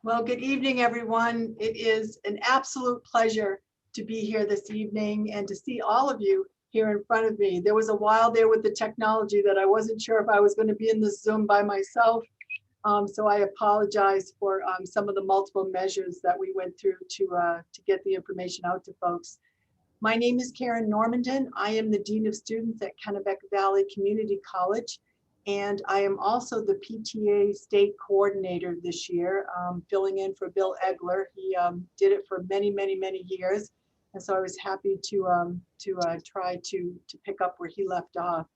Well, good evening, everyone. It is an absolute pleasure to be here this evening and to see all of you here in front of me. There was a while there with the technology that I wasn't sure if I was going to be in this Zoom by myself. So I apologize for some of the multiple measures that we went through to get the information out to folks. My name is Karen Normandin. I am the Dean of Students at Kennebec Valley Community College, and I am also the PTA State Coordinator this year, filling in for Bill Egler. He did it for many, many, many years, and so I was happy to try to pick up where he left off,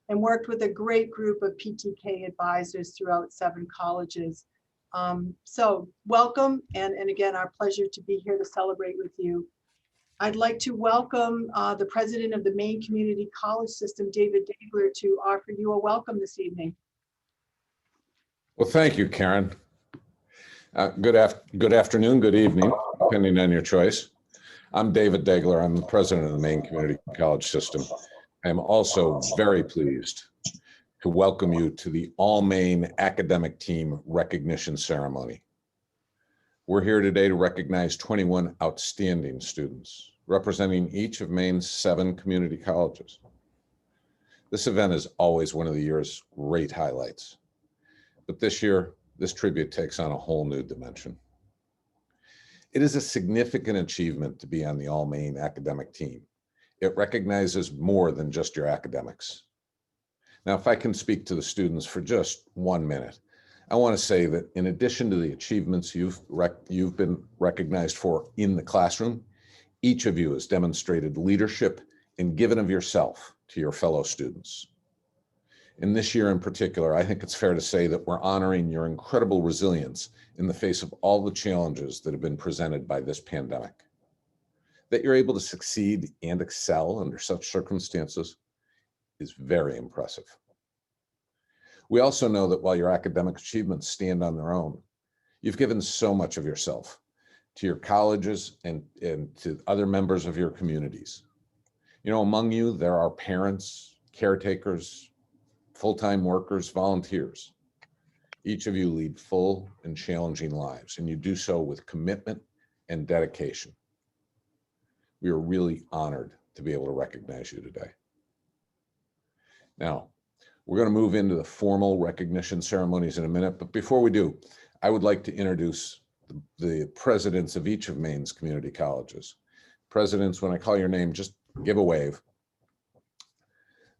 and worked with a great group of PTK advisors throughout 7 colleges. So welcome, and again, our pleasure to be here to celebrate with you. I'd like to welcome the president of the Maine Community College System, David Dagler, to offer you a welcome this evening. Well, thank you, Karen. Good afternoon, good evening, depending on your choice. I'm David Dagler. I'm the president of the Maine Community College System. I am also very pleased to welcome you to the All Maine Academic Team Recognition Ceremony. We're here today to recognize 21 outstanding students, representing each of Maine's 7 community colleges. This event is always one of the year's great highlights, but this year, this tribute takes on a whole new dimension. It is a significant achievement to be on the All Maine Academic Team. It recognizes more than just your academics. Now, if I can speak to the students for just 1 minute, I want to say that in addition to the achievements you've been recognized for in the classroom, each of you has demonstrated leadership and given of yourself to your fellow students. In this year in particular, I think it's fair to say that we're honoring your incredible resilience in the face of all the challenges that have been presented by this pandemic. That you're able to succeed and excel under such circumstances is very impressive. We also know that while your academic achievements stand on their own, you've given so much of yourself to your colleges and to other members of your communities. You know, among you, there are parents, caretakers, full-time workers, volunteers. Each of you lead full and challenging lives, and you do so with commitment and dedication. We are really honored to be able to recognize you today. Now, we're going to move into the formal recognition ceremonies in a minute, but before we do, I would like to introduce the presidents of each of Maine's community colleges. Presidents, when I call your name, just give a wave.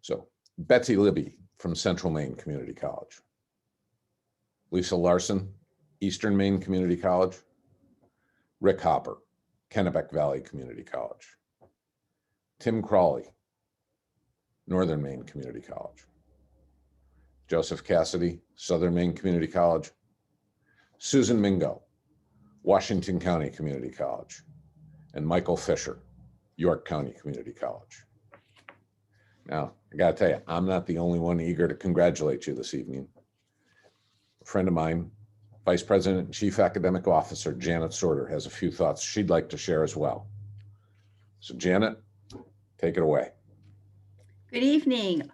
So, Betsy Libby from Central Maine Community College. Lisa Larson, Eastern Maine Community College. Rick Hopper, Kennebec Valley Community College. Tim Crawley, Northern Maine Community College. Joseph Cassidy, Southern Maine Community College. Susan Mingo, Washington County Community College. And Michael Fisher, York County Community College. Now, I gotta tell you, I'm not the only one eager to congratulate you this evening. A friend of mine, Vice President and Chief Academic Officer, Janet Sorter, has a few thoughts she'd like to share as well. So Janet, take it away. Good evening.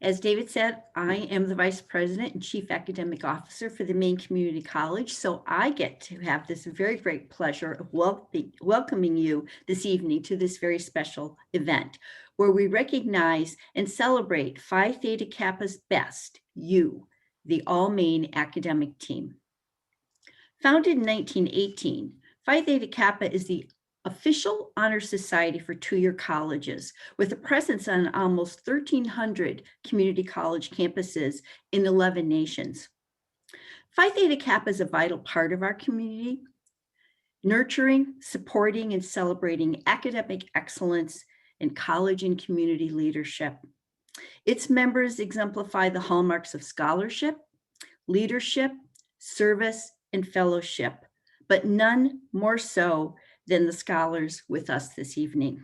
As David said, I am the Vice President and Chief Academic Officer for the Maine Community College, so I get to have this very great pleasure of welcoming you this evening to this very special event, where we recognize and celebrate Phi Theta Kappa's best, you, the All Maine Academic Team. Founded in 1918, Phi Theta Kappa is the official honor society for 2-year colleges, with a presence on almost 1,300 community college campuses in 11 nations. Phi Theta Kappa is a vital part of our community, nurturing, supporting, and celebrating academic excellence in college and community leadership. Its members exemplify the hallmarks of scholarship, leadership, service, and fellowship, but none more so than the scholars with us this evening.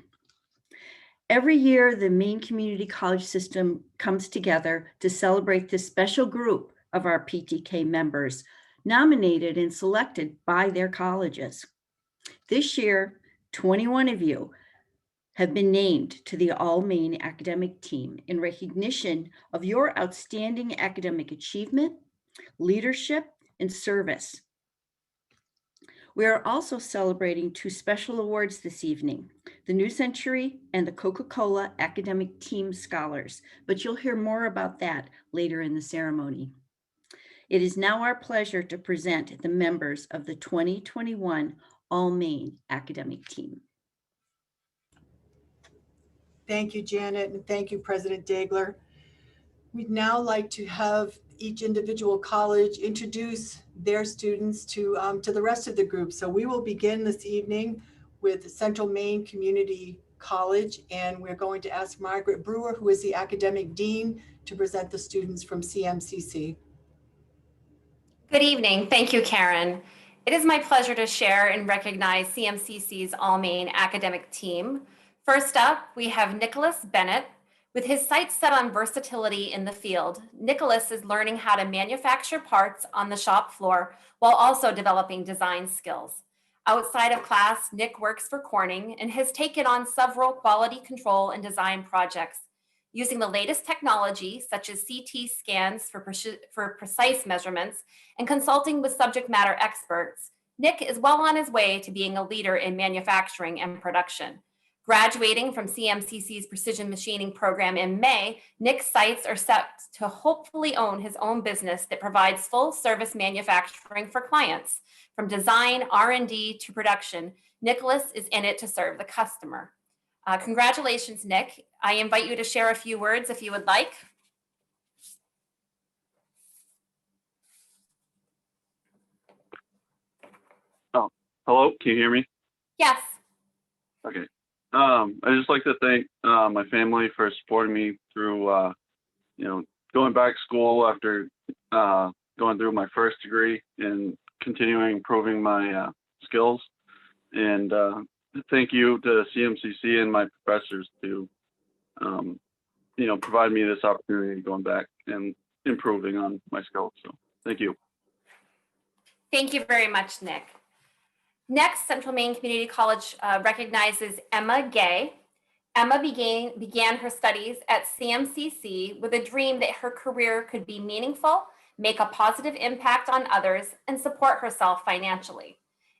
Every year, the Maine Community College System comes together to celebrate this special group of our PTK members, nominated and selected by their colleges. This year, 21 of you have been named to the All Maine Academic Team in recognition of your outstanding academic achievement, leadership, and service. We are also celebrating two special awards this evening, the New Century and the Coca-Cola Academic Team Scholars, but you'll hear more about that later in the ceremony. It is now our pleasure to present the members of the 2021 All-Maine Academic Team. Thank you, Janet, and thank you, President Dagler. We'd now like to have each individual college introduce their students to the rest of the group. So we will begin this evening with Central Maine Community College, and we're going to ask Margaret Brewer, who is the academic dean, to present the students from CMCC. Good evening. Thank you, Karen. It is my pleasure to share and recognize CMCC's All-Maine academic team. First up, we have Nicholas Bennett. With his sights set on versatility in the field, Nicholas is learning how to manufacture parts on the shop floor while also developing design skills. Outside of class, Nick works for Corning and has taken on several quality control and design projects. Using the latest technology, such as CT scans for precise measurements and consulting with subject matter experts, Nick is well on his way to being a leader in manufacturing and production. Graduating from CMCC's precision machining program in May, Nick's sights are set to hopefully own his own business that provides full service manufacturing for clients. From design, R&D to production, Nicholas is in it to serve the customer. Congratulations, Nick. I invite you to share a few words if you would like. Oh, hello, can you hear me? Yes. Okay. I'd just like to thank my family for supporting me through, going back to school after going through my first degree and continuing improving my skills. And thank you to CMCC and my professors to, provide me this opportunity going back and improving on my skills. So thank you. Thank you very much, Nick. Next, Central Maine Community College recognizes Emma Gay. Emma began her studies at CMCC with a dream that her career could be meaningful, make a positive impact on others, and support herself financially.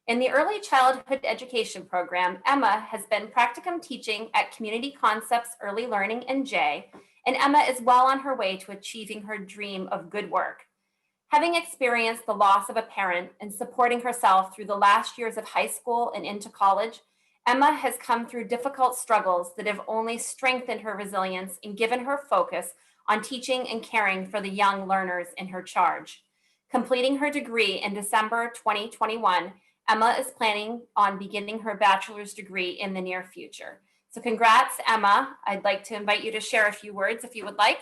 In the early childhood education program, Emma has been practicum teaching at Community Concepts Early Learning in Jay, and Emma is well on her way to achieving her dream of good work. Having experienced the loss of a parent and supporting herself through the last years of high school and into college, Emma has come through difficult struggles that have only strengthened her resilience and given her focus on teaching and caring for the young learners in her charge. Completing her degree in December 2021, Emma is planning on beginning her bachelor's degree in the near future. So congrats, Emma. I'd like to invite you to share a few words if you would like.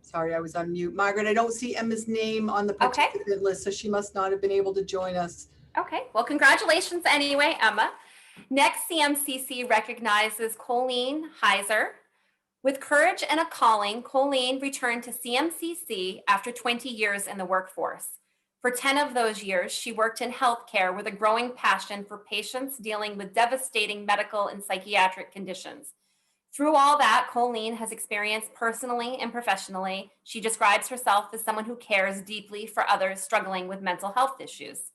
Sorry, I was on mute. Margaret, I don't see Emma's name on the participant list, so she must not have been able to join us. Okay, well, congratulations anyway, Emma. Next, CMCC recognizes Colleen Heiser. With courage and a calling, Colleen returned to CMCC after 20 years in the workforce. For 10 of those years, she worked in healthcare with a growing passion for patients dealing with devastating medical and psychiatric conditions. Through all that, Colleen has experienced personally and professionally. She describes herself as someone who cares deeply for others struggling with mental health issues.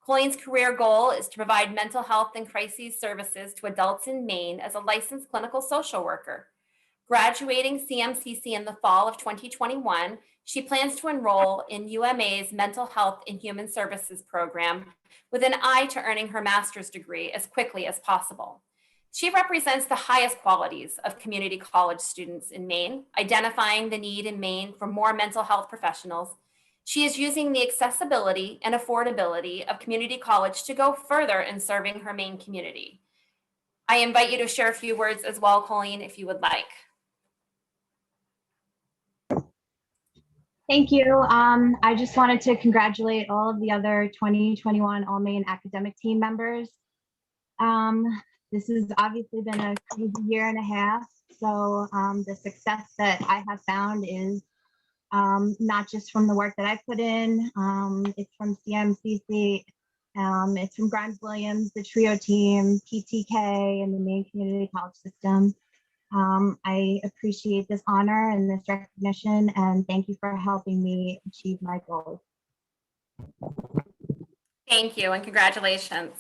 Colleen's career goal is to provide mental health and crises services to adults in Maine as a licensed clinical social worker. Graduating CMCC in the fall of 2021, she plans to enroll in UMA's Mental Health and Human Services program with an eye to earning her master's degree as quickly as possible. She represents the highest qualities of community college students in Maine, identifying the need in Maine for more mental health professionals. She is using the accessibility and affordability of community college to go further in serving her Maine community. I invite you to share a few words as well, Colleen, if you would like. Thank you. I just wanted to congratulate all of the other 2021 All-Maine academic team members. This has obviously been a crazy year and a half. So the success that I have found is not just from the work that I put in, it's from CMCC, it's from Grimes Williams, the TRIO team, PTK, and the Maine Community College System. I appreciate this honor and this recognition, and thank you for helping me achieve my goals. Thank you and congratulations.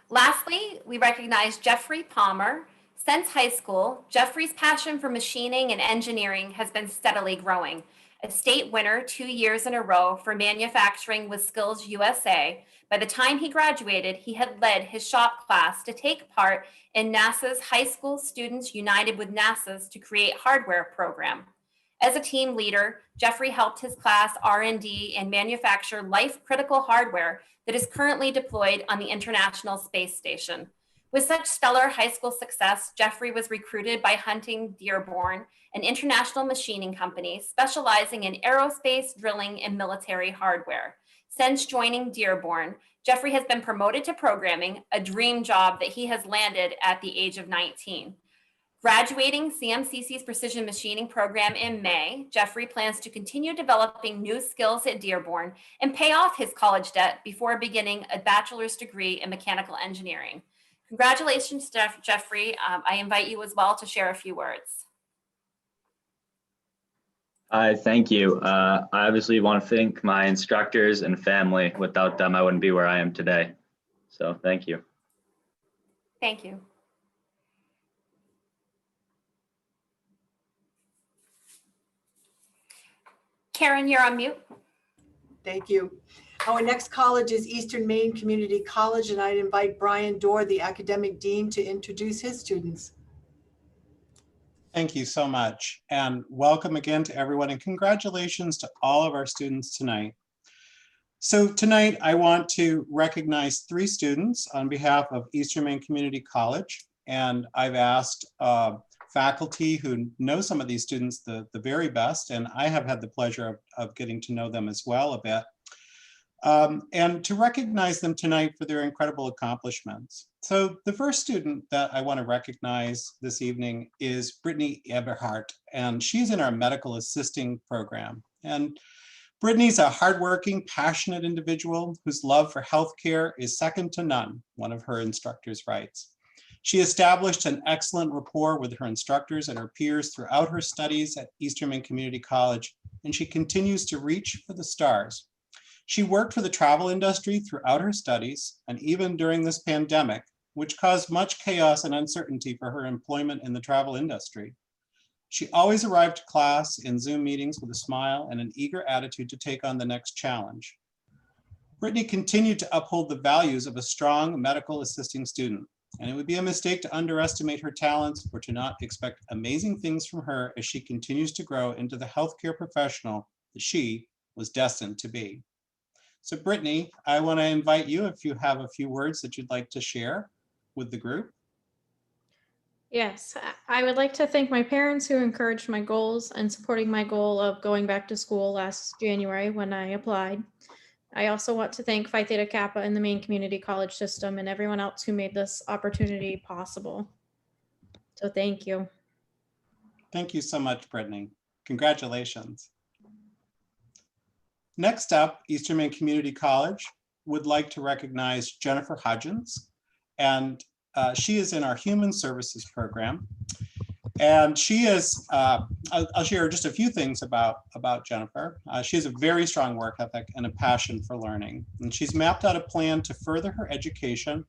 Lastly, we recognize Jeffrey Palmer. Since high school, Jeffrey's passion for machining and engineering has been steadily growing. A state winner 2 years in a row for manufacturing with Skills USA, by the time he graduated, he had led his shop class to take part in NASA's High School Students United with NASA's to Create Hardware program. As a team leader, Jeffrey helped his class R&D and manufacture life-critical hardware that is currently deployed on the International Space Station. With such stellar high school success, Jeffrey was recruited by Hunting Dearborn, an international machining company specializing in aerospace, drilling, and military hardware. Since joining Dearborn, Jeffrey has been promoted to programming, a dream job that he has landed at the age of 19. Graduating CMCC's precision machining program in May, Jeffrey plans to continue developing new skills at Dearborn and pay off his college debt before beginning a bachelor's degree in mechanical engineering. Congratulations, Jeffrey. I invite you as well to share a few words. Hi, thank you. I obviously want to thank my instructors and family. Without them, I wouldn't be where I am today. So thank you. Thank you. Karen, you're on mute. Thank you. Our next college is Eastern Maine Community College, and I'd invite Brian Dorr, the academic dean, to introduce his students. Thank you so much, and welcome again to everyone, and congratulations to all of our students tonight. So tonight I want to recognize 3 students on behalf of Eastern Maine Community College, and I've asked faculty who know some of these students the very best, and I have had the pleasure of getting to know them as well a bit, and to recognize them tonight for their incredible accomplishments. So the first student that I want to recognize this evening is Brittany Eberhardt, and she's in our medical assisting program. And Brittany's a hardworking, passionate individual whose love for healthcare is second to none, one of her instructors writes. She established an excellent rapport with her instructors and her peers throughout her studies at Eastern Maine Community College, and she continues to reach for the stars. She worked for the travel industry throughout her studies, and even during this pandemic, which caused much chaos and uncertainty for her employment in the travel industry. She always arrived to class in Zoom meetings with a smile and an eager attitude to take on the next challenge. Brittany continued to uphold the values of a strong medical assisting student, and it would be a mistake to underestimate her talents or to not expect amazing things from her as she continues to grow into the healthcare professional that she was destined to be. So Brittany, I want to invite you if you have a few words that you'd like to share with the group. Yes, I would like to thank my parents who encouraged my goals and supporting my goal of going back to school last January when I applied. I also want to thank Phi Theta Kappa and the Maine Community College system and everyone else who made this opportunity possible. So thank you. Thank you so much, Brittany. Congratulations. Next up, Eastern Maine Community College would like to recognize Jennifer Hudgens, and she is in our Human Services program. And she is, I'll share just a few things about Jennifer. She has a very strong work ethic and a passion for learning. And she's mapped out a plan to further her education,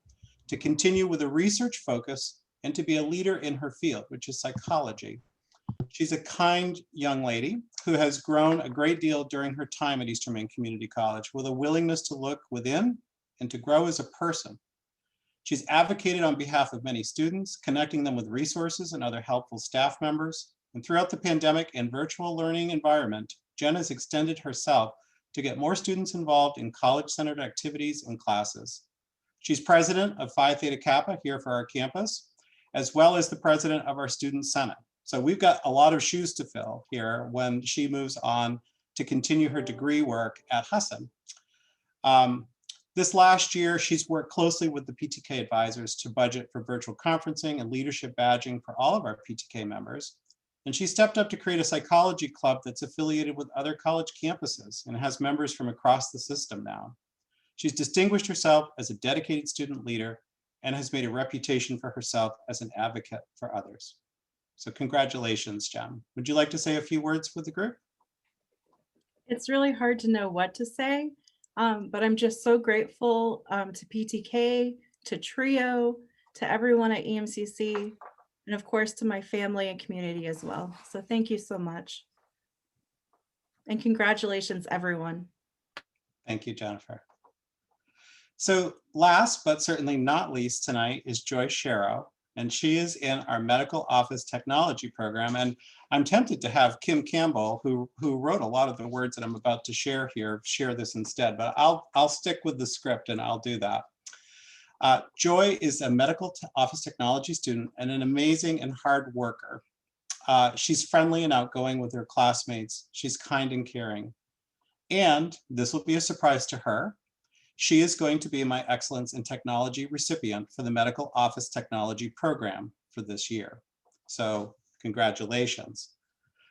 to continue with a research focus, and to be a leader in her field, which is psychology. She's a kind young lady who has grown a great deal during her time at Eastern Maine Community College with a willingness to look within and to grow as a person. She's advocated on behalf of many students, connecting them with resources and other helpful staff members. And throughout the pandemic and virtual learning environment, Jen has extended herself to get more students involved in college-centered activities and classes. She's president of Phi Theta Kappa here for our campus, as well as the president of our Student Senate. So we've got a lot of shoes to fill here when she moves on to continue her degree work at Husson. This last year, she's worked closely with the PTK advisors to budget for virtual conferencing and leadership badging for all of our PTK members. And she stepped up to create a psychology club that's affiliated with other college campuses and has members from across the system now. She's distinguished herself as a dedicated student leader and has made a reputation for herself as an advocate for others. So congratulations, Jem. Would you like to say a few words with the group? It's really hard to know what to say, but I'm just so grateful to PTK, to TRIO, to everyone at EMCC, and of course to my family and community as well. So thank you so much. And congratulations, everyone. Thank you, Jennifer. So last but certainly not least tonight is Joyce Sharrow, and she is in our medical office technology program. And I'm tempted to have Kim Campbell, who wrote a lot of the words that I'm about to share here, share this instead, but I'll stick with the script and I'll do that. Joy is a medical office technology student and an amazing and hard worker. She's friendly and outgoing with her classmates. She's kind and caring. And this will be a surprise to her. She is going to be my Excellence in Technology recipient for the Medical Office Technology program for this year. So congratulations.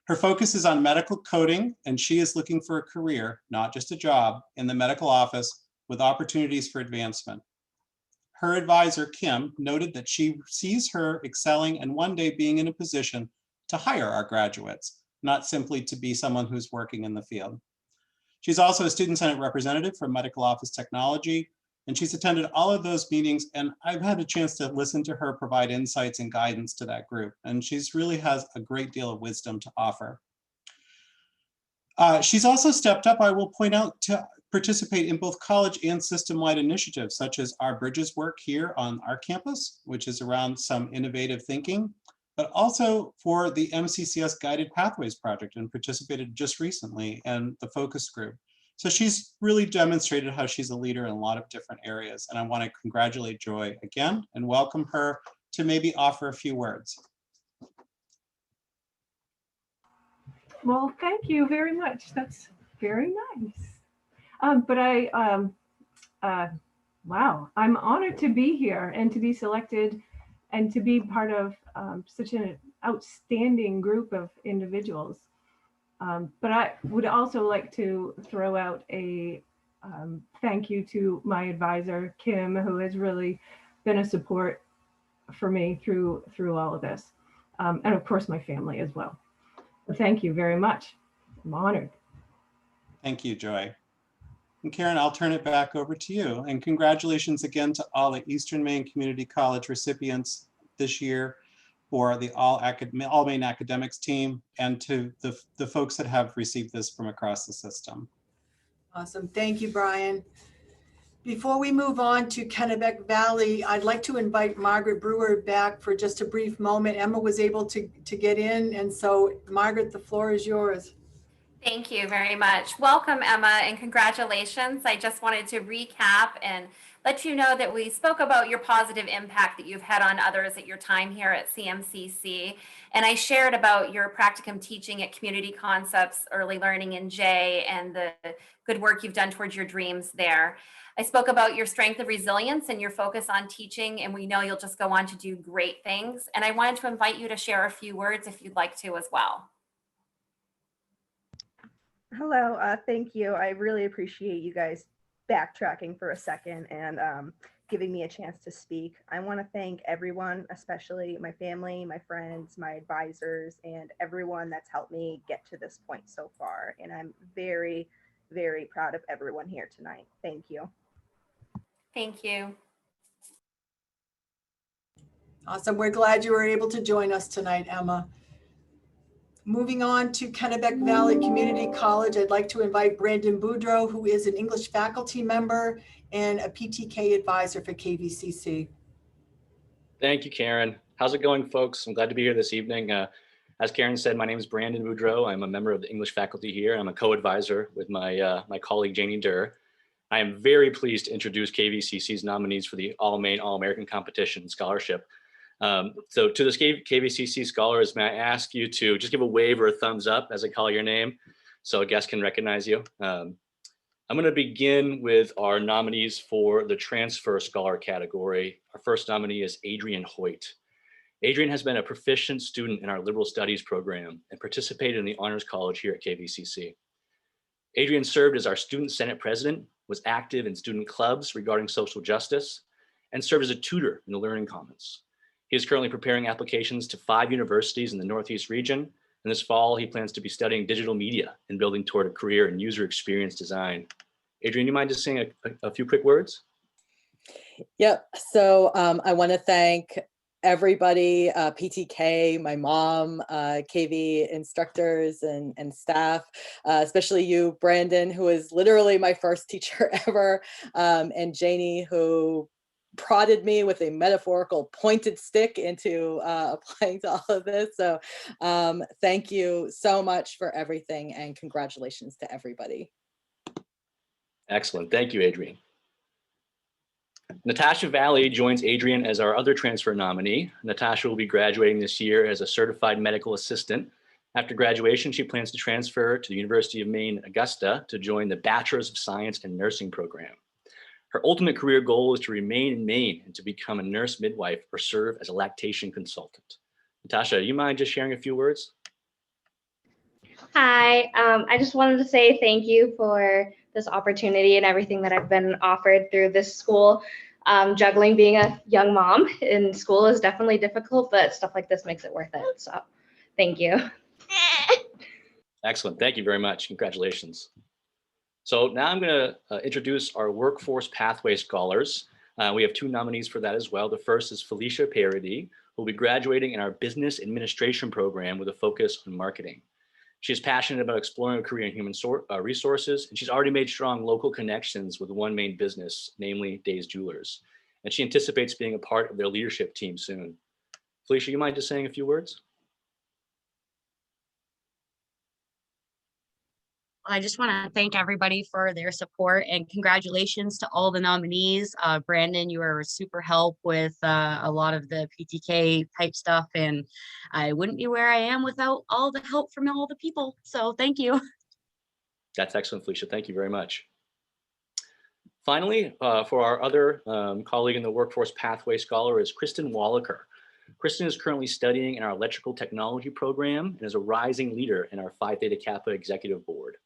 Her focus is on medical coding, and she is looking for a career, not just a job, in the medical office with opportunities for advancement. Her advisor, Kim, noted that she sees her excelling and one day being in a position to hire our graduates, not simply to be someone who's working in the field. She's also a student senate representative for medical office technology, and she's attended all of those meetings, and I've had a chance to listen to her provide insights and guidance to that group, and she's really has a great deal of wisdom to offer. She's also stepped up, I will point out, to participate in both college and system-wide initiatives, such as our Bridges work here on our campus, which is around some innovative thinking, but also for the MCCS Guided Pathways project, and participated just recently in the focus group. So she's really demonstrated how she's a leader in a lot of different areas. And I want to congratulate Joy again and welcome her to maybe offer a few words. Well, thank you very much. That's very nice. Wow, I'm honored to be here and to be selected and to be part of such an outstanding group of individuals. But I would also like to throw out a thank you to my advisor, Kim, who has really been a support for me through all of this. And of course, my family as well. So thank you very much. I'm honored. Thank you, Joy. And Karen, I'll turn it back over to you. And congratulations again to all the Eastern Maine Community College recipients this year for the All Maine Academics team, and to the folks that have received this from across the system. Awesome. Thank you, Brian. Before we move on to Kennebec Valley, I'd like to invite Margaret Brewer back for just a brief moment. Emma was able to get in, and so Margaret, the floor is yours. Thank you very much. Welcome, Emma, and congratulations. I just wanted to recap and let you know that we spoke about your positive impact that you've had on others at your time here at CMCC. And I shared about your practicum teaching at Community Concepts, Early Learning in J, and the good work you've done towards your dreams there. I spoke about your strength of resilience and your focus on teaching, and we know you'll just go on to do great things. And I wanted to invite you to share a few words if you'd like to as well. Hello, thank you. I really appreciate you guys backtracking for a second and giving me a chance to speak. I want to thank everyone, especially my family, my friends, my advisors, and everyone that's helped me get to this point so far. And I'm very, very proud of everyone here tonight. Thank you. Thank you. Awesome. We're glad you were able to join us tonight, Emma. Moving on to Kennebec Valley Community College, I'd like to invite Brandon Boudreau, who is an English faculty member and a PTK advisor for KVCC. Thank you, Karen. How's it going, folks? I'm glad to be here this evening. As Karen said, my name is Brandon Boudreau. I'm a member of the English faculty here. I'm a co-advisor with my colleague, Janie Durr. I am very pleased to introduce KVCC's nominees for the All Maine All-American Competition Scholarship. So to the KVCC scholars, may I ask you to just give a wave or a thumbs up as I call your name so a guest can recognize you. I'm going to begin with our nominees for the transfer scholar category. Our first nominee is Adrian Hoyt. Adrian has been a proficient student in our liberal studies program and participated in the Honors College here at KVCC. Adrian served as our student senate president, was active in student clubs regarding social justice, and served as a tutor in the Learning Commons. He is currently preparing applications to 5 universities in the Northeast region. And this fall, he plans to be studying digital media and building toward a career in user experience design. Adrian, you mind just saying a few quick words? Yep. So I want to thank everybody, PTK, my mom, KV instructors and staff, especially you, Brandon, who is literally my first teacher ever, and Janie, who prodded me with a metaphorical pointed stick into applying to all of this. So thank you so much for everything and congratulations to everybody. Excellent. Thank you, Adrian. Natasha Valley joins Adrian as our other transfer nominee. Natasha will be graduating this year as a certified medical assistant. After graduation, she plans to transfer to the University of Maine, Augusta to join the Bachelor's of Science in Nursing program. Her ultimate career goal is to remain in Maine and to become a nurse midwife or serve as a lactation consultant. Natasha, you mind just sharing a few words? Hi, I just wanted to say thank you for this opportunity and everything that I've been offered through this school. Juggling being a young mom in school is definitely difficult, but stuff like this makes it worth it. So thank you. Excellent. Thank you very much. Congratulations. So now I'm going to introduce our Workforce Pathway Scholars. We have 2 nominees for that as well. The first is Felicia Parody, who will be graduating in our Business Administration program with a focus on marketing. She is passionate about exploring a career in human resources, and she's already made strong local connections with one main business, namely Days Jewelers. And she anticipates being a part of their leadership team soon. Felicia, you mind just saying a few words? I just want to thank everybody for their support and congratulations to all the nominees. Brandon, you were a super help with a lot of the PTK type stuff, and I wouldn't be where I am without all the help from all the people. So thank you. That's excellent, Felicia. Thank you very much. Finally, for our other colleague in the Workforce Pathway Scholar is Kristen Wallaker. Kristen is currently studying in our Electrical Technology program and is a rising leader in our Phi Theta Kappa Executive Board.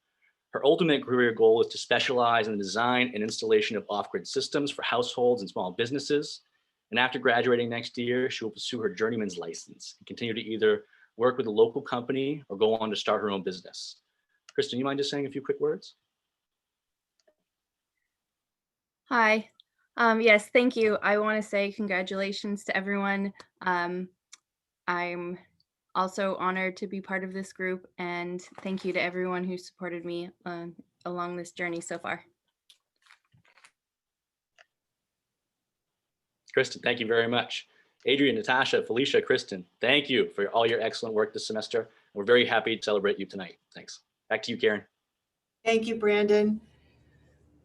Her ultimate career goal is to specialize in the design and installation of off-grid systems for households and small businesses. And after graduating next year, she will pursue her journeyman's license and continue to either work with a local company or go on to start her own business. Kristen, you mind just saying a few quick words? Hi. Yes, thank you. I want to say congratulations to everyone. I'm also honored to be part of this group, and thank you to everyone who supported me along this journey so far. Kristen, thank you very much. Adrian, Natasha, Felicia, Kristen, thank you for all your excellent work this semester. We're very happy to celebrate you tonight. Thanks. Back to you, Karen. Thank you, Brandon.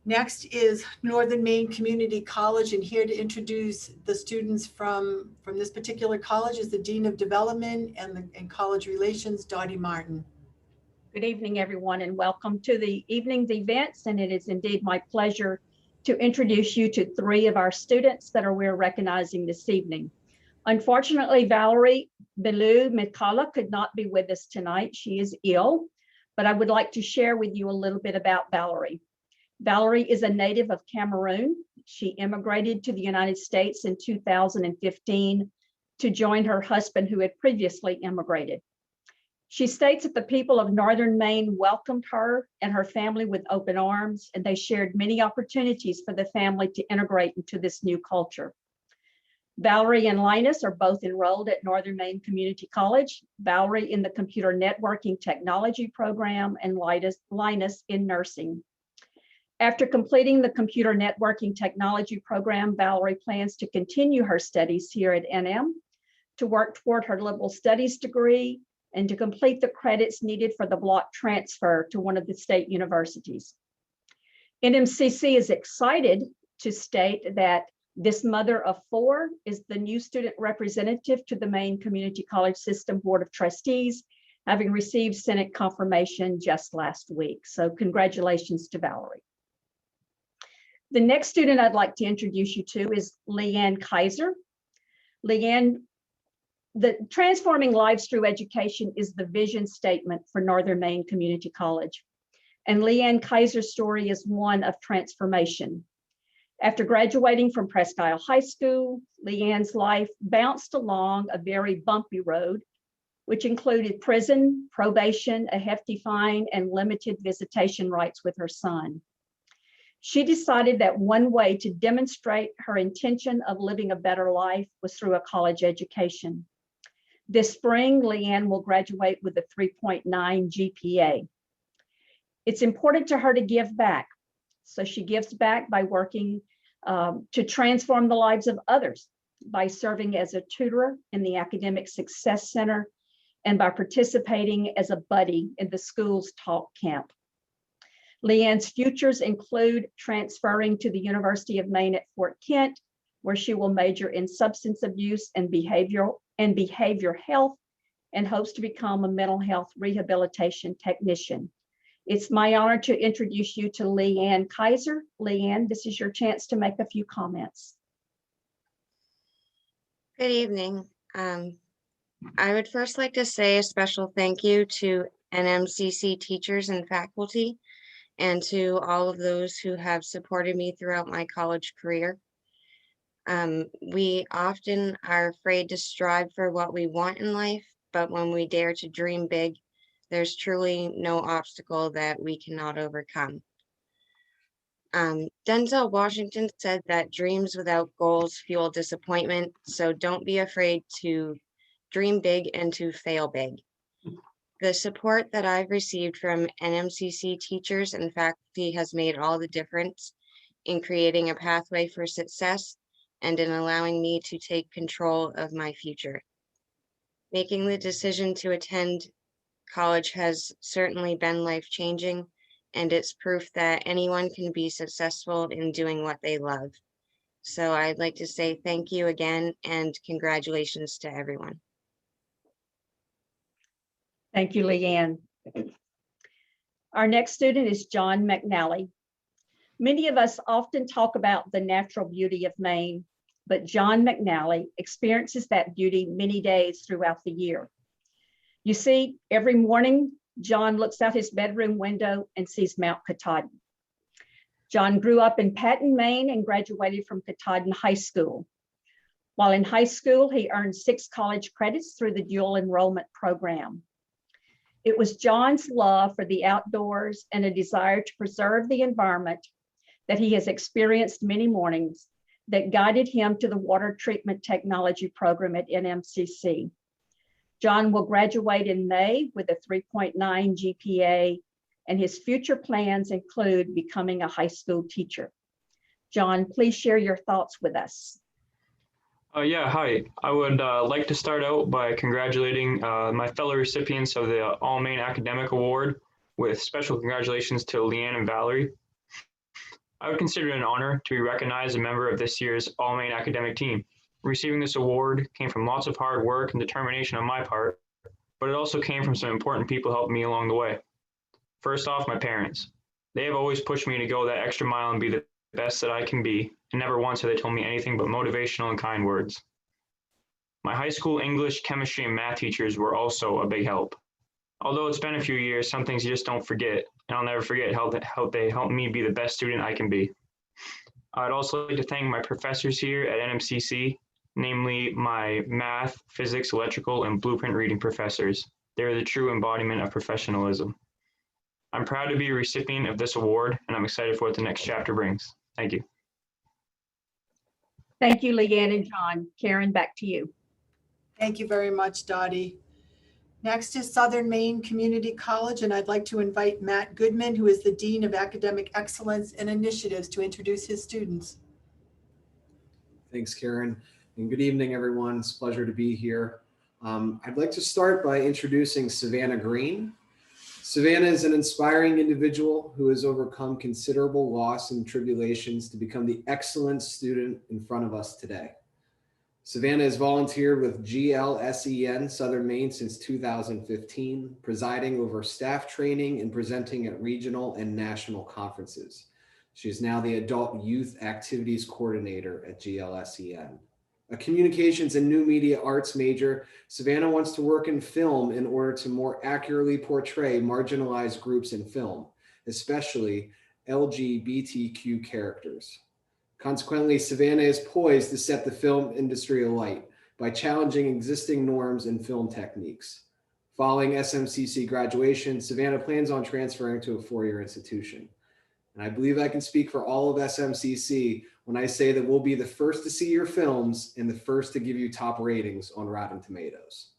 Next is Northern Maine Community College, and here to introduce the students from this particular college is the Dean of Development and College Relations, Dottie Martin. Good evening, everyone, and welcome to the evening's events. And it is indeed my pleasure to introduce you to 3 of our students that we're recognizing this evening. Unfortunately, Valerie Bellew-Mikala could not be with us tonight. She is ill, but I would like to share with you a little bit about Valerie. Valerie is a native of Cameroon. She immigrated to the United States in 2015 to join her husband, who had previously immigrated. She states that the people of Northern Maine welcomed her and her family with open arms, and they shared many opportunities for the family to integrate into this new culture. Valerie and Linus are both enrolled at Northern Maine Community College, Valerie in the Computer Networking Technology program and Linus in nursing. After completing the Computer Networking Technology program, Valerie plans to continue her studies here at NM, to work toward her liberal studies degree, and to complete the credits needed for the block transfer to one of the state universities. NMCC is excited to state that this mother of 4 is the new student representative to the Maine Community College System Board of Trustees, having received Senate confirmation just last week. So congratulations to Valerie. The next student I'd like to introduce you to is Leanne Kaiser. Leanne, the Transforming Lives Through Education is the vision statement for Northern Maine Community College. And Leanne Kaiser's story is one of transformation. After graduating from Presque Isle High School, Leanne's life bounced along a very bumpy road, which included prison, probation, a hefty fine, and limited visitation rights with her son. She decided that one way to demonstrate her intention of living a better life was through a college education. This spring, Leanne will graduate with a 3.9 GPA. It's important to her to give back. So she gives back by working to transform the lives of others, by serving as a tutor in the Academic Success Center, and by participating as a buddy in the school's talk camp. Leanne's futures include transferring to the University of Maine at Fort Kent, where she will major in substance abuse and behavior health, and hopes to become a mental health rehabilitation technician. It's my honor to introduce you to Leanne Kaiser. Leanne, this is your chance to make a few comments. Good evening. I would first like to say a special thank you to NMCC teachers and faculty, and to all of those who have supported me throughout my college career. We often are afraid to strive for what we want in life, but when we dare to dream big, there's truly no obstacle that we cannot overcome. Denzel Washington said that dreams without goals fuel disappointment, so don't be afraid to dream big and to fail big. The support that I've received from NMCC teachers and faculty has made all the difference in creating a pathway for success and in allowing me to take control of my future. Making the decision to attend college has certainly been life-changing, and it's proof that anyone can be successful in doing what they love. So I'd like to say thank you again and congratulations to everyone. Thank you, Leanne. Our next student is John McNally. Many of us often talk about the natural beauty of Maine, but John McNally experiences that beauty many days throughout the year. You see, every morning, John looks out his bedroom window and sees Mount Katahdin. John grew up in Patton, Maine, and graduated from Katahdin High School. While in high school, he earned 6 college credits through the dual enrollment program. It was John's love for the outdoors and a desire to preserve the environment that he has experienced many mornings that guided him to the water treatment technology program at NMCC. John will graduate in May with a 3.9 GPA, and his future plans include becoming a high school teacher. John, please share your thoughts with us. Yeah, hi. I would like to start out by congratulating my fellow recipients of the All Maine Academic Award, with special congratulations to Leanne and Valerie. I would consider it an honor to be recognized a member of this year's All Maine academic team. Receiving this award came from lots of hard work and determination on my part, but it also came from some important people helping me along the way. First off, my parents. They have always pushed me to go that extra mile and be the best that I can be, and never once have they told me anything but motivational and kind words. My high school English, chemistry, and math teachers were also a big help. Although it's been a few years, some things you just don't forget, and I'll never forget how they helped me be the best student I can be. I'd also like to thank my professors here at NMCC, namely my math, physics, electrical, and blueprint reading professors. They're the true embodiment of professionalism. I'm proud to be a recipient of this award, and I'm excited for what the next chapter brings. Thank you. Thank you, Leanne and John. Karen, back to you. Thank you very much, Dottie. Next is Southern Maine Community College, and I'd like to invite Matt Goodman, who is the Dean of Academic Excellence and Initiatives, to introduce his students. Thanks, Karen, and good evening, everyone. It's a pleasure to be here. I'd like to start by introducing Savannah Green. Savannah is an inspiring individual who has overcome considerable loss and tribulations to become the excellent student in front of us today. Savannah has volunteered with GLSEN Southern Maine since 2015, presiding over staff training and presenting at regional and national conferences. She is now the Adult Youth Activities Coordinator at GLSEN. A communications and new media arts major, Savannah wants to work in film in order to more accurately portray marginalized groups in film, especially LGBTQ characters. Consequently, Savannah is poised to set the film industry alight by challenging existing norms and film techniques. Following SMCC graduation, Savannah plans on transferring to a four-year institution. And I believe I can speak for all of SMCC when I say that we'll be the first to see your films and the first to give you top ratings on Rotten Tomatoes.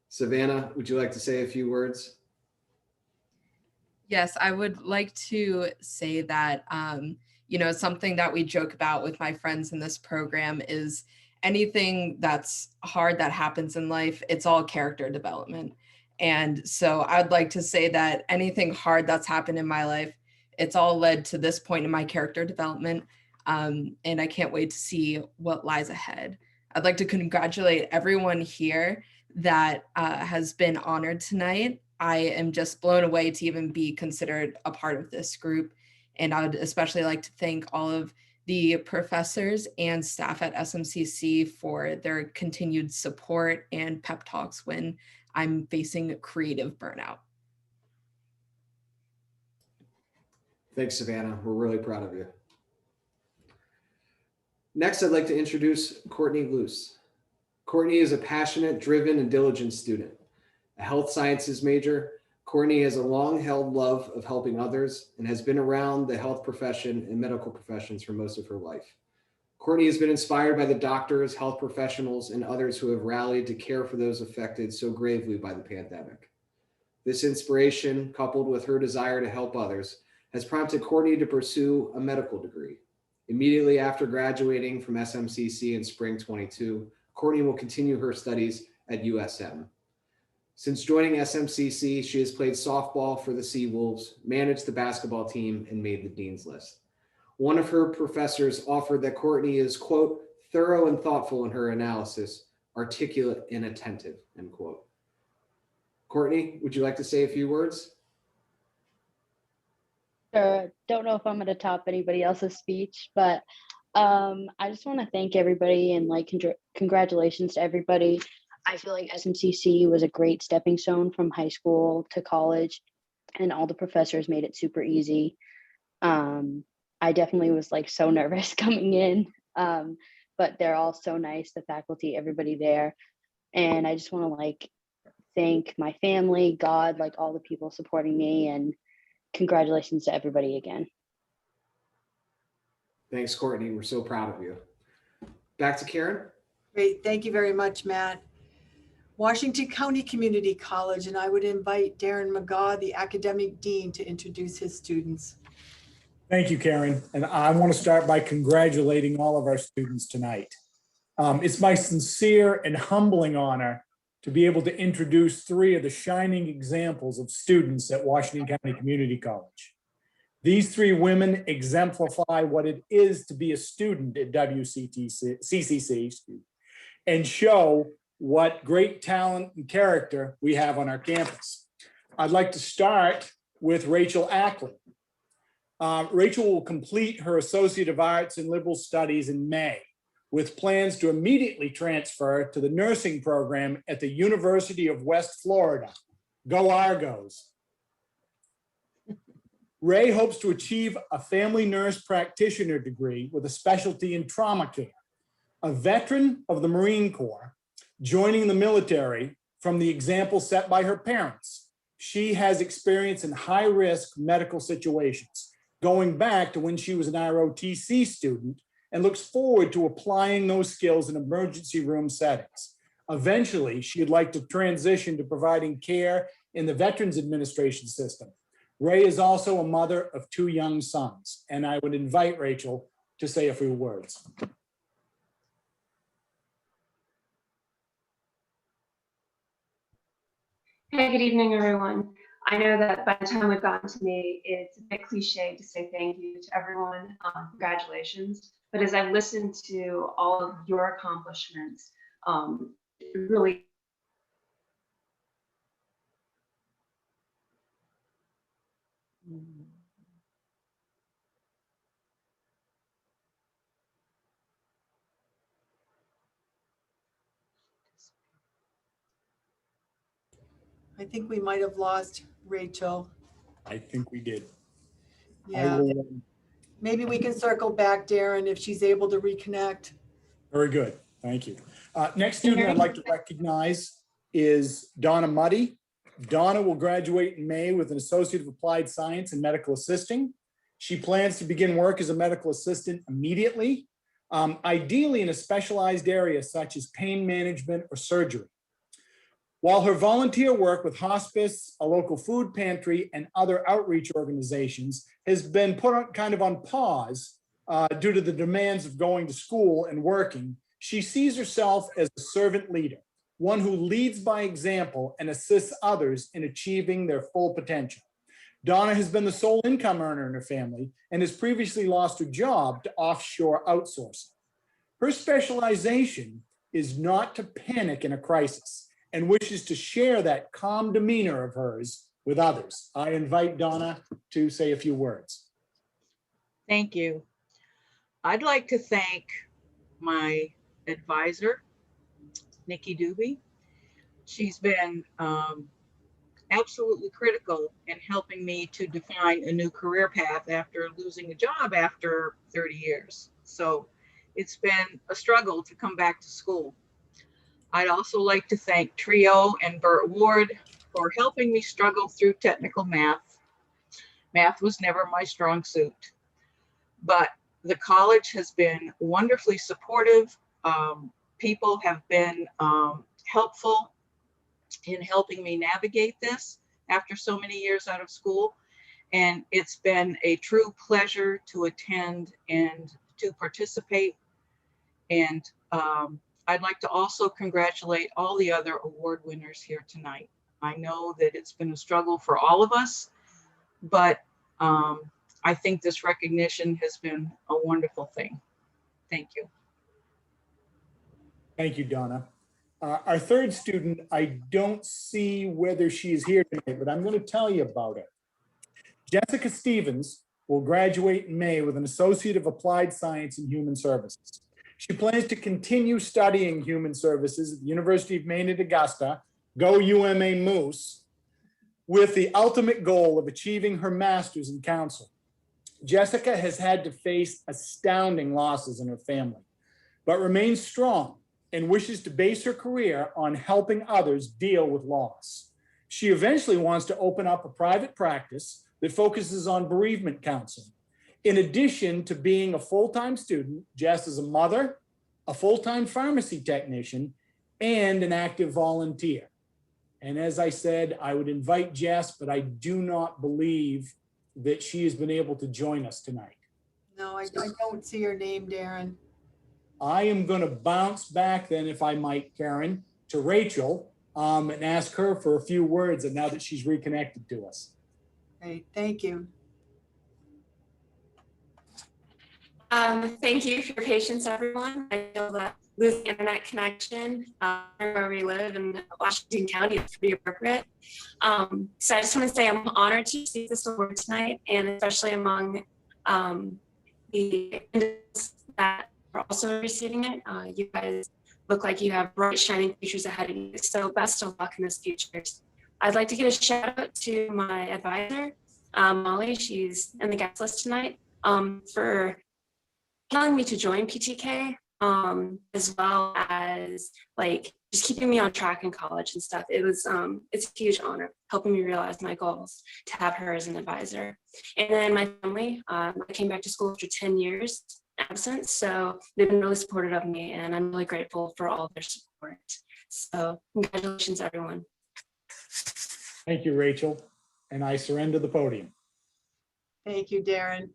Savannah, would you like to say a few words? Yes, I would like to say that, something that we joke about with my friends in this program is anything that's hard that happens in life, it's all character development. And so I'd like to say that anything hard that's happened in my life, it's all led to this point in my character development. And I can't wait to see what lies ahead. I'd like to congratulate everyone here that has been honored tonight. I am just blown away to even be considered a part of this group. And I would especially like to thank all of the professors and staff at SMCC for their continued support and pep talks when I'm facing creative burnout. Thanks, Savannah. We're really proud of you. Next, I'd like to introduce Courtney Luce. Courtney is a passionate, driven, and diligent student. A health sciences major, Courtney has a long-held love of helping others and has been around the health profession and medical professions for most of her life. Courtney has been inspired by the doctors, health professionals, and others who have rallied to care for those affected so gravely by the pandemic. This inspiration, coupled with her desire to help others, has prompted Courtney to pursue a medical degree. Immediately after graduating from SMCC in spring 22, Courtney will continue her studies at USM. Since joining SMCC, she has played softball for the Seawolves, managed the basketball team, and made the Dean's List. One of her professors offered that Courtney is, quote, thorough and thoughtful in her analysis, articulate and attentive, end quote. Courtney, would you like to say a few words? Sure. Don't know if I'm going to top anybody else's speech, but I just want to thank everybody and congratulations to everybody. I feel like SMCC was a great stepping stone from high school to college, and all the professors made it super easy. I definitely was so nervous coming in, but they're all so nice, the faculty, everybody there. And I just want to thank my family, God, all the people supporting me, and congratulations to everybody again. Thanks, Courtney. We're so proud of you. Back to Karen. Great. Thank you very much, Matt. Washington County Community College, and I would invite Darren McGaw, the academic dean, to introduce his students. Thank you, Karen. And I want to start by congratulating all of our students tonight. It's my sincere and humbling honor to be able to introduce three of the shining examples of students at Washington County Community College. These three women exemplify what it is to be a student at CCC and show what great talent and character we have on our campus. I'd like to start with Rachel Ackley. Rachel will complete her Associate of Arts in Liberal Studies in May, with plans to immediately transfer to the nursing program at the University of West Florida. Go Argos. Ray hopes to achieve a family nurse practitioner degree with a specialty in trauma care. A veteran of the Marine Corps, joining the military from the example set by her parents. She has experience in high-risk medical situations, going back to when she was an ROTC student, and looks forward to applying those skills in emergency room settings. Eventually, she'd like to transition to providing care in the Veterans Administration system. Ray is also a mother of two young sons, and I would invite Rachel to say a few words. Hey, good evening, everyone. I know that by the time we've gotten to me, it's a bit cliche to say thank you to everyone. Congratulations. But as I've listened to all of your accomplishments, really. I think we might have lost Rachel. I think we did. Yeah. Maybe we can circle back, Darren, if she's able to reconnect. Very good. Thank you. Next student I'd like to recognize is Donna Muddy. Donna will graduate in May with an Associate of Applied Science in Medical Assisting. She plans to begin work as a medical assistant immediately, ideally in a specialized area such as pain management or surgery. While her volunteer work with hospice, a local food pantry, and other outreach organizations has been put on kind of on pause due to the demands of going to school and working, she sees herself as a servant leader, one who leads by example and assists others in achieving their full potential. Donna has been the sole income earner in her family and has previously lost her job to offshore outsourcing. Her specialization is not to panic in a crisis and wishes to share that calm demeanor of hers with others. I invite Donna to say a few words. Thank you. I'd like to thank my advisor, Nikki Doobie. She's been absolutely critical in helping me to define a new career path after losing a job after 30 years. So it's been a struggle to come back to school. I'd also like to thank Trio and Burt Ward for helping me struggle through technical math. Math was never my strong suit, but the college has been wonderfully supportive. People have been helpful in helping me navigate this after so many years out of school. And it's been a true pleasure to attend and to participate. And I'd like to also congratulate all the other award winners here tonight. I know that it's been a struggle for all of us, but I think this recognition has been a wonderful thing. Thank you. Thank you, Donna. Our third student, I don't see whether she is here tonight, but I'm going to tell you about her. Jessica Stevens will graduate in May with an Associate of Applied Science in Human Services. She plans to continue studying human services at the University of Maine at Augusta, go UMA Moose, with the ultimate goal of achieving her master's in counseling. Jessica has had to face astounding losses in her family, but remains strong and wishes to base her career on helping others deal with loss. She eventually wants to open up a private practice that focuses on bereavement counseling. In addition to being a full-time student, Jess is a mother, a full-time pharmacy technician, and an active volunteer. And as I said, I would invite Jess, but I do not believe that she has been able to join us tonight. No, I don't see your name, Darren. I am going to bounce back then, if I might, Karen, to Rachel and ask her for a few words, and now that she's reconnected to us. Great, thank you. Thank you for your patience, everyone. I feel that losing internet connection where we live in Washington County is pretty appropriate. So I just want to say I'm honored to receive this award tonight, and especially among the individuals that are also receiving it. You guys look like you have bright, shining futures ahead of you. So best of luck in those futures. I'd like to give a shout out to my advisor, Molly. She's in the guest list tonight, for telling me to join PTK, as well as like just keeping me on track in college and stuff. It was it's a huge honor helping me realize my goals to have her as an advisor. And then my family, I came back to school after 10 years absence, so they've been really supportive of me, and I'm really grateful for all their support. So congratulations, everyone. Thank you, Rachel. And I surrender the podium. Thank you, Darren.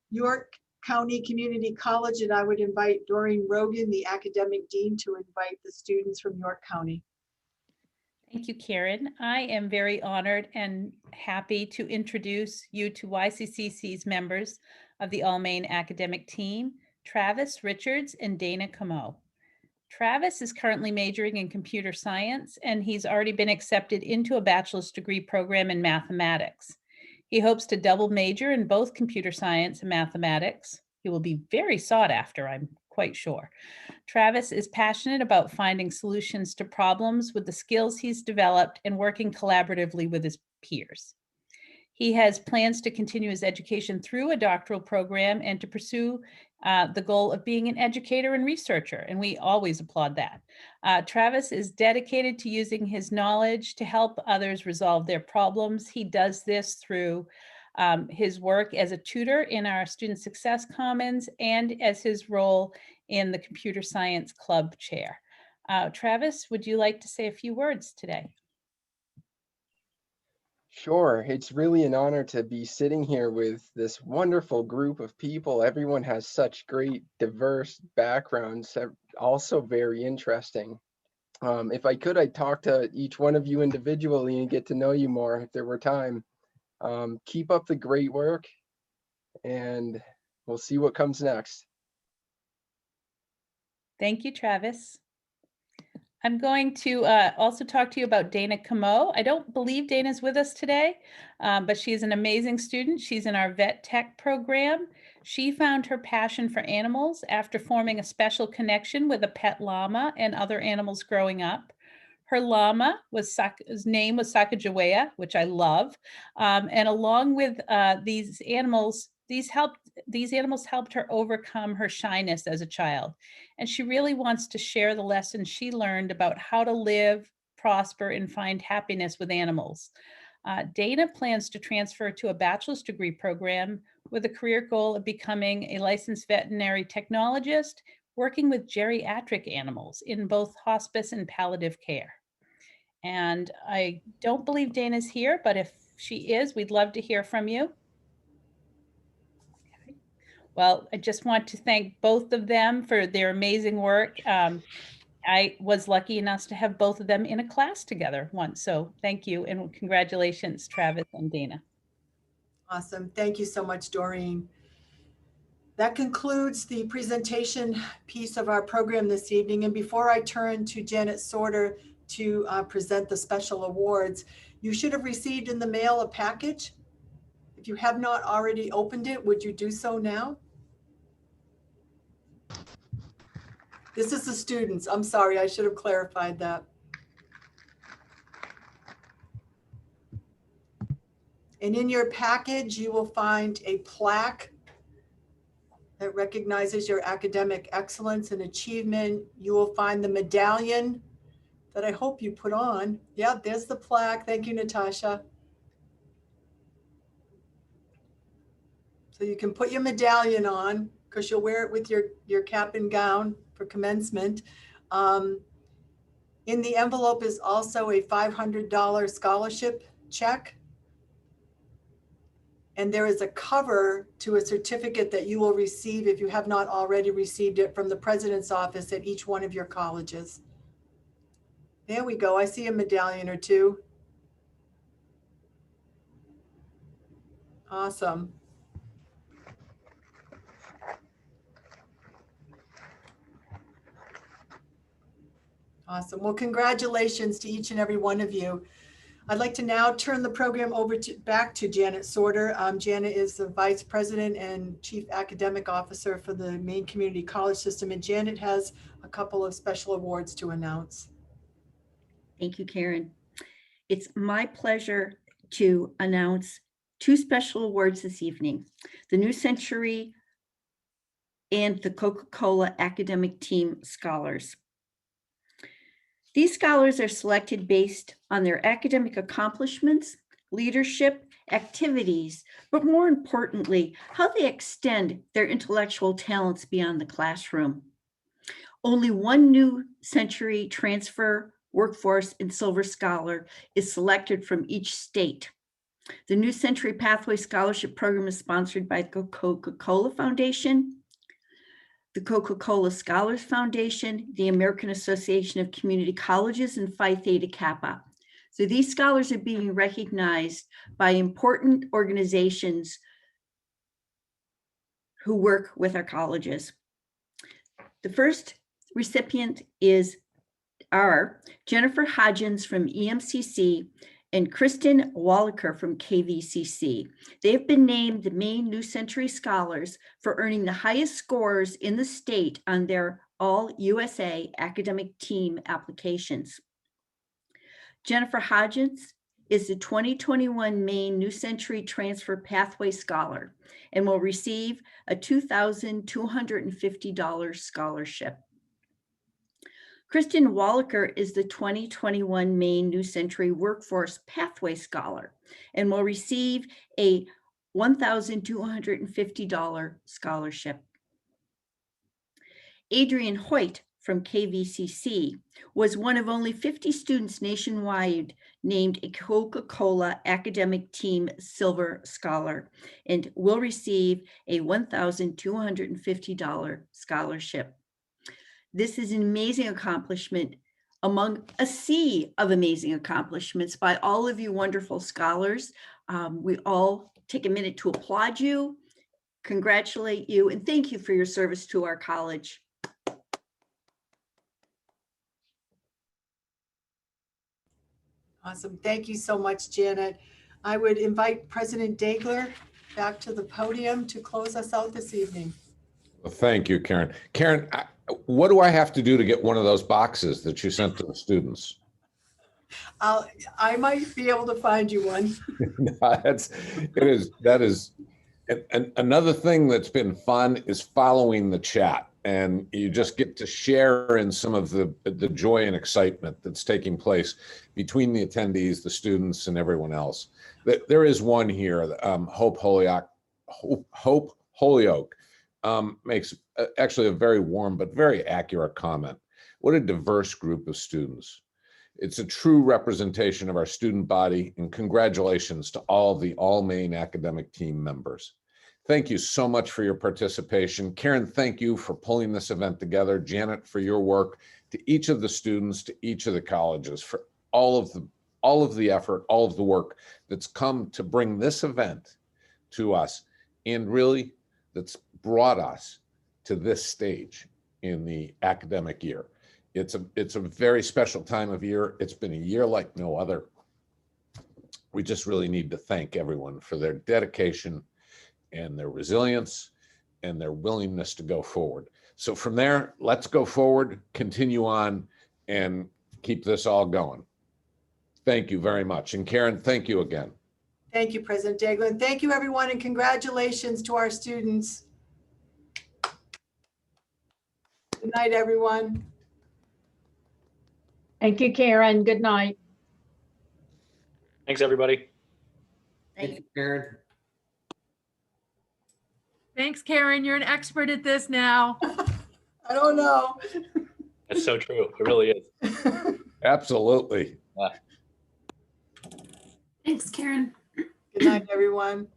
York County Community College, and I would invite Doreen Rogan, the academic dean, to invite the students from York County. Thank you, Karen. I am very honored and happy to introduce you to YCCC's members of the All Maine academic team, Travis Richards and Dana Camo. Travis is currently majoring in computer science, and he's already been accepted into a bachelor's degree program in mathematics. He hopes to double major in both computer science and mathematics. He will be very sought after, I'm quite sure. Travis is passionate about finding solutions to problems with the skills he's developed and working collaboratively with his peers. He has plans to continue his education through a doctoral program and to pursue the goal of being an educator and researcher, and we always applaud that. Travis is dedicated to using his knowledge to help others resolve their problems. He does this through his work as a tutor in our Student Success Commons and as his role in the Computer Science Club chair. Travis, would you like to say a few words today? Sure, it's really an honor to be sitting here with this wonderful group of people. Everyone has such great, diverse backgrounds, also very interesting. If I could, I'd talk to each one of you individually and get to know you more if there were time. Keep up the great work, and we'll see what comes next. Thank you, Travis. I'm going to also talk to you about Dana Camo. I don't believe Dana's with us today, but she's an amazing student. She's in our vet tech program. She found her passion for animals after forming a special connection with a pet llama and other animals growing up. Her llama his name was Sacagawea, which I love. And along with these animals helped her overcome her shyness as a child. And she really wants to share the lessons she learned about how to live, prosper, and find happiness with animals. Dana plans to transfer to a bachelor's degree program with a career goal of becoming a licensed veterinary technologist, working with geriatric animals in both hospice and palliative care. And I don't believe Dana's here, but if she is, we'd love to hear from you. Okay. Well, I just want to thank both of them for their amazing work. I was lucky enough to have both of them in a class together once. So thank you and congratulations, Travis and Dana. Awesome. Thank you so much, Doreen. That concludes the presentation piece of our program this evening. And before I turn to Janet Sorter to present the special awards, you should have received in the mail a package. If you have not already opened it, would you do so now? This is the students. I'm sorry, I should have clarified that. And in your package, you will find a plaque that recognizes your academic excellence and achievement. You will find the medallion that I hope you put on. Yeah, there's the plaque. Thank you, Natasha. So you can put your medallion on because you'll wear it with your cap and gown for commencement. In the envelope is also a $500 scholarship check. And there is a cover to a certificate that you will receive if you have not already received it from the president's office at each one of your colleges. There we go. I see a medallion or two. Awesome. Awesome. Well, congratulations to each and every one of you. I'd like to now turn the program over back to Janet Sorter. Janet is the Vice President and Chief Academic Officer for the Maine Community College System, and Janet has a couple of special awards to announce. Thank you, Karen. It's my pleasure to announce two special awards this evening, the New Century and the Coca-Cola Academic Team Scholars. These scholars are selected based on their academic accomplishments, leadership, activities, but more importantly, how they extend their intellectual talents beyond the classroom. Only one New Century transfer, workforce, and Silver Scholar is selected from each state. The New Century Pathway Scholarship Program is sponsored by the Coca-Cola Foundation, the Coca-Cola Scholars Foundation, the American Association of Community Colleges, and Phi Theta Kappa. So these scholars are being recognized by important organizations who work with our colleges. The first recipient is Jennifer Hodgins from EMCC and Kristen Wallaker from KVCC. They've been named the Maine New Century Scholars for earning the highest scores in the state on their All USA academic team applications. Jennifer Hodgins is the 2021 Maine New Century Transfer Pathway Scholar and will receive a $2,250 scholarship. Kristen Wallaker is the 2021 Maine New Century Workforce Pathway Scholar and will receive a $1,250 scholarship. Adrian Hoyt from KVCC was one of only 50 students nationwide named a Coca-Cola Academic Team Silver Scholar and will receive a $1,250 scholarship. This is an amazing accomplishment among a sea of amazing accomplishments by all of you wonderful scholars. We all take a minute to applaud you, congratulate you, and thank you for your service to our college. Awesome. Thank you so much, Janet. I would invite President Dagler back to the podium to close us out this evening. Well, thank you, Karen. Karen, what do I have to do to get one of those boxes that you sent to the students? I might be able to find you one. That is, and another thing that's been fun is following the chat, and you just get to share in some of the joy and excitement that's taking place between the attendees, the students, and everyone else. There is one here, Hope Holyoke makes actually a very warm but very accurate comment. What a diverse group of students. It's a true representation of our student body, and congratulations to all the All-Maine academic team members. Thank you so much for your participation. Karen, thank you for pulling this event together. Janet, for your work. To each of the students, to each of the colleges, for all of the effort, all of the work that's come to bring this event to us, and really that's brought us to this stage in the academic year. It's a very special time of year. It's been a year like no other. We just really need to thank everyone for their dedication and their resilience and their willingness to go forward. So from there, let's go forward, continue on, and keep this all going. Thank you very much. And Karen, thank you again. Thank you, President Dagler. And thank you, everyone, and congratulations to our students. Good night, everyone. Thank you, Karen. Good night. Thanks, everybody. Thank you, Karen. Thanks, Karen. You're an expert at this now. I don't know. That's so true. It really is. Absolutely. Yeah. Thanks, Karen. Good night, everyone.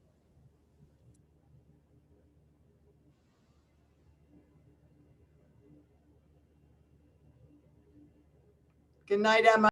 Good night, Emma.